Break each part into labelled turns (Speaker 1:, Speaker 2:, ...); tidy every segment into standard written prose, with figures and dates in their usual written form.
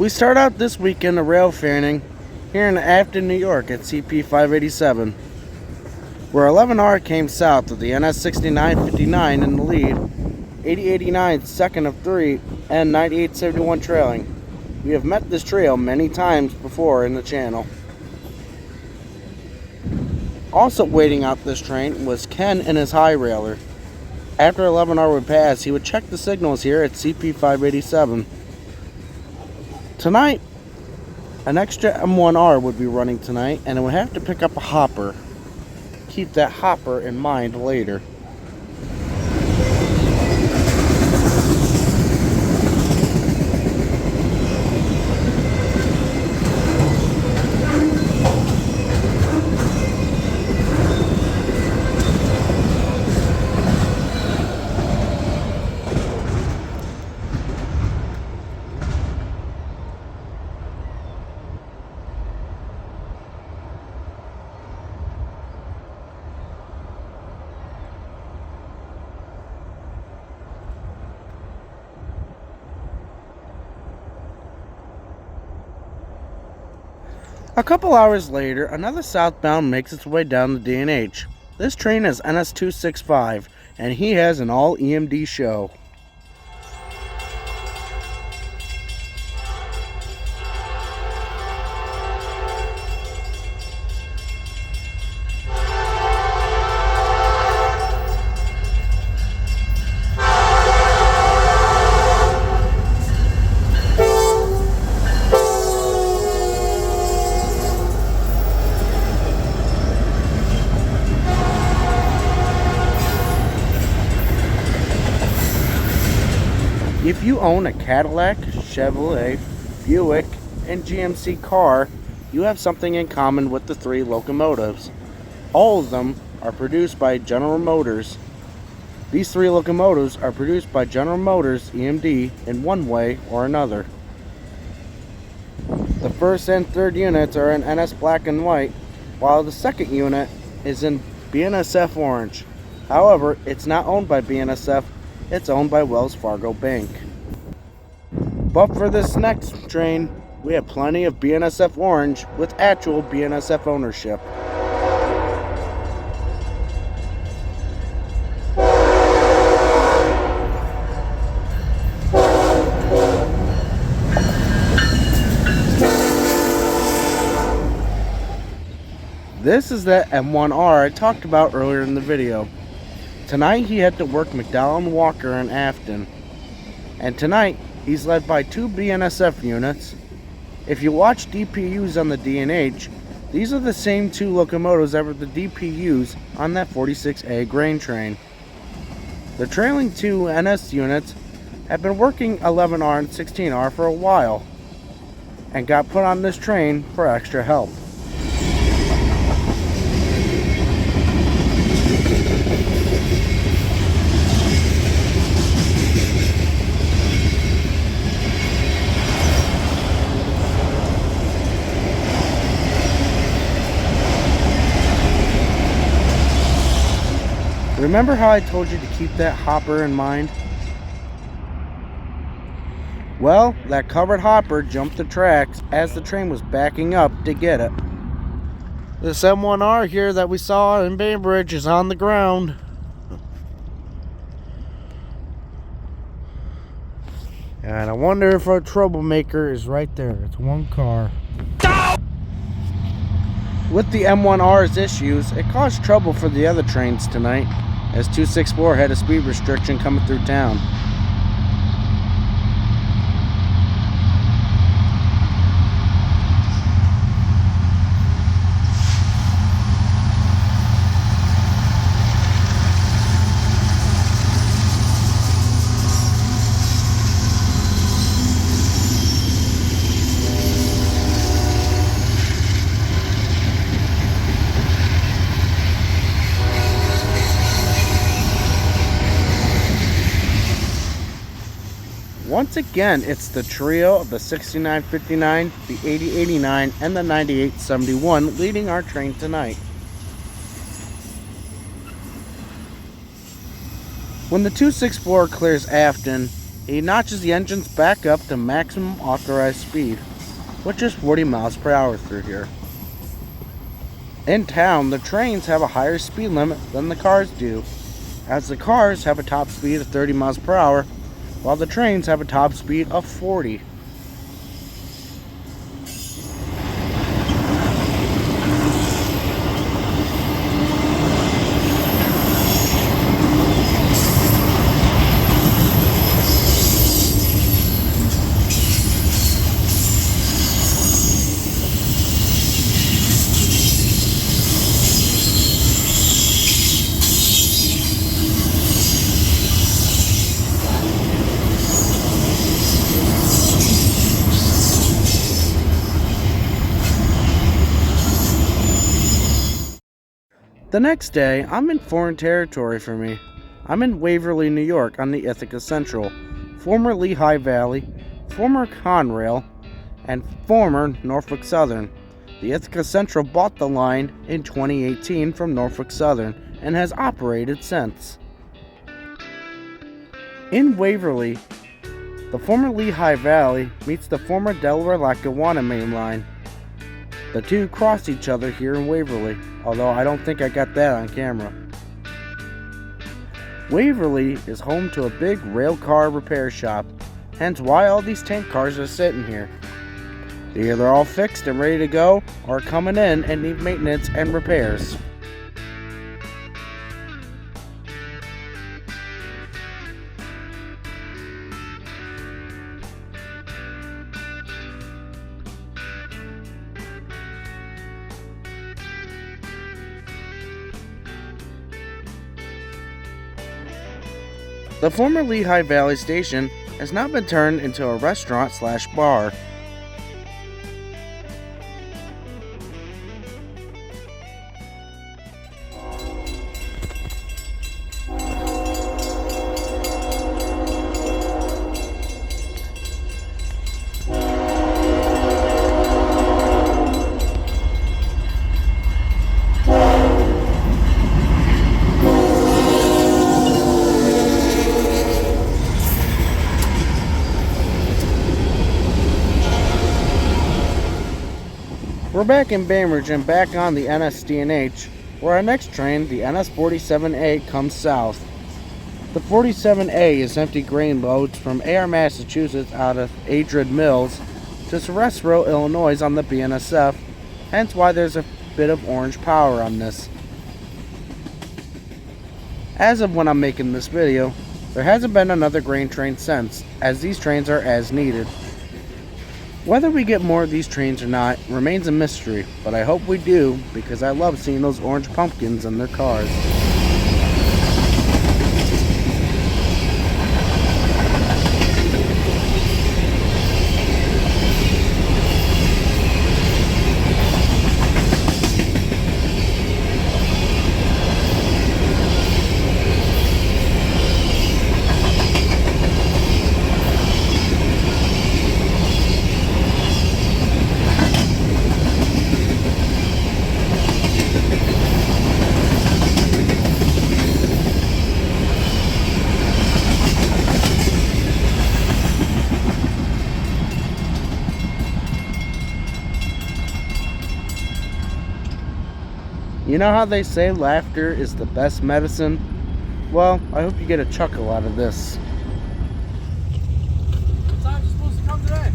Speaker 1: We start out this weekend of rail fanning here in Afton, New York at CP 587, where 11R came south with the NS 6959 in the lead, 8089 second of 3, and 9871 trailing. We have met this trail many times before in the channel. Also waiting out this train was Ken and his high railer. After 11R would pass, he would check the signals here at CP 587. Tonight, an extra M1R would be running tonight, and it would have to pick up a hopper. Keep that hopper in mind later. A couple hours later, another southbound makes its way down the D&H. This train is NS265, and he has an all EMD show. If you own a Cadillac, Chevrolet, Buick, and GMC car, you have something in common with the three locomotives. All of them are produced by General Motors. These three locomotives are produced by General Motors EMD in one way or another. The first and third units are in NS black and white, while the second unit is in BNSF orange. However, it's not owned by BNSF. It's owned by Wells Fargo Bank. But for this next train, we have plenty of BNSF orange with actual BNSF ownership. This is that M1R I talked about earlier in the video. Tonight he had to work McDowell and Walker in Afton. And tonight he's led by two BNSF units. If you watch DPUs on the D&H, these are the same two locomotives that were the DPUs on that 46A grain train. The trailing two NS units have been working 11R and 16R for a while and got put on this train for extra help. Remember how I told you to keep that hopper in mind? Well, that covered hopper jumped the tracks as the train was backing up to get it. This M1R here that we saw in Bainbridge is on the ground. And I wonder if our troublemaker is right there. It's one car. With the M1R's issues, it caused trouble for the other trains tonight, as 264 had a speed restriction coming through town. Once again, it's the trio of the 6959, the 8089, and the 9871 leading our train tonight. When the 264 clears Afton, he notches the engines back up to maximum authorized speed, which is 40 miles per hour through here. In town, the trains have a higher speed limit than the cars do, as the cars have a top speed of 30 miles per hour, while the trains have a top speed of 40. The next day, I'm in foreign territory for me. I'm in Waverly, New York on the Ithica Central, former Lehigh Valley, former Conrail, and former Norfolk Southern. The Ithica Central bought the line in 2018 from Norfolk Southern and has operated since. In Waverly, the former Lehigh Valley meets the former Delaware-Lackawanna main line. The two cross each other here in Waverly, although I don't think I got that on camera. Waverly is home to a big rail car repair shop, hence why all these tank cars are sitting here. They're either all fixed and ready to go, or coming in and need maintenance and repairs. The former Lehigh Valley station has now been turned into a restaurant/bar. We're back in Bainbridge and back on the NSDNH, where our next train, the NS47A, comes south. The 47A is empty grain loads from AR Massachusetts out of Adrid Mills to Ceresboro, Illinois on the BNSF, hence why there's a bit of orange power on this. As of when I'm making this video, there hasn't been another grain train since, as these trains are as needed. Whether we get more of these trains or not remains a mystery, but I hope we do, because I love seeing those orange pumpkins in their cars. You know how they say laughter is the best medicine? Well, I hope you get a chuckle out of this.
Speaker 2: What time are you supposed to come today?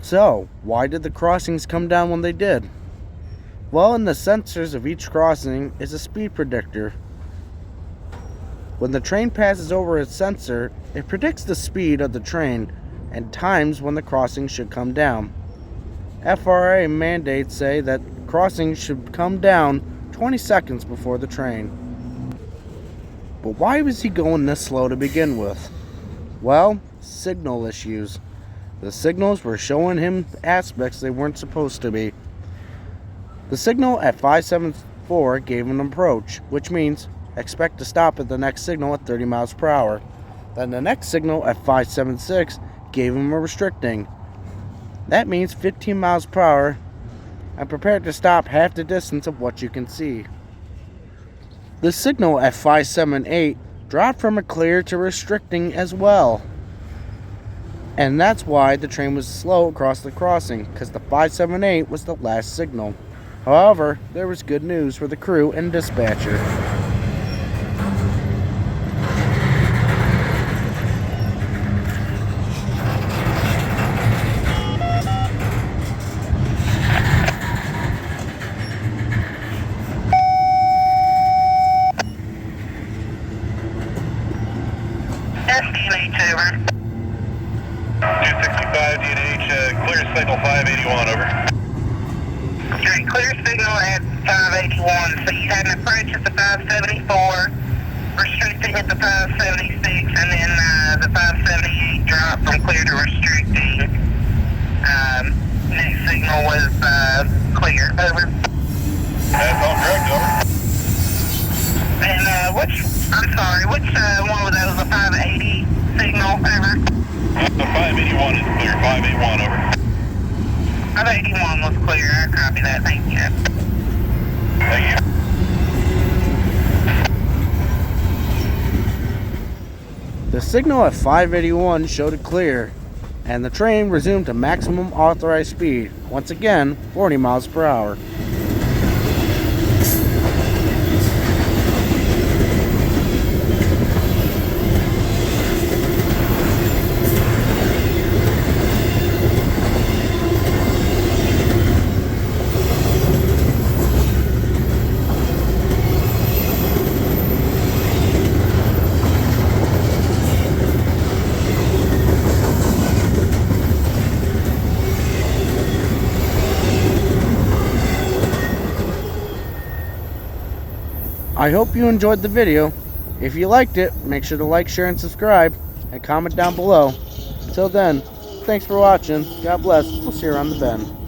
Speaker 1: So, why did the crossings come down when they did? Well, in the sensors of each crossing is a speed predictor. When the train passes over its sensor, it predicts the speed of the train and times when the crossing should come down. FRA mandates say that crossings should come down 20 seconds before the train. But why was he going this slow to begin with? Well, signal issues. The signals were showing him aspects they weren't supposed to be. The signal at 574 gave him an approach, which means expect to stop at the next signal at 30 miles per hour. Then the next signal at 576 gave him a restricting. That means 15 miles per hour and prepared to stop half the distance of what you can see. The signal at 578 dropped from a clear to restricting as well. And that's why the train was slow across the crossing, because the 578 was the last signal. However, there was good news for the crew and dispatcher.
Speaker 3: DNH over. 265 DNH, clear signal 581 over. Okay, clear signal at 581. So you had an approach at the 574, restricting at the 576, and then the 578 dropped from clear to restricting. Next signal was clear. Over. That's all correct, over. And which one was that? Was a 580 signal, over? The 581 is clear, 581, over. 581 was clear, I copy that, thank you. Thank you.
Speaker 1: The signal at 581 showed it clear, and the train resumed to maximum authorized speed, once again 40 miles per hour. I hope you enjoyed the video. If you liked it, make sure to like, share, and subscribe, and comment down below. Until then, thanks for watching. God bless. We'll see you around the bend.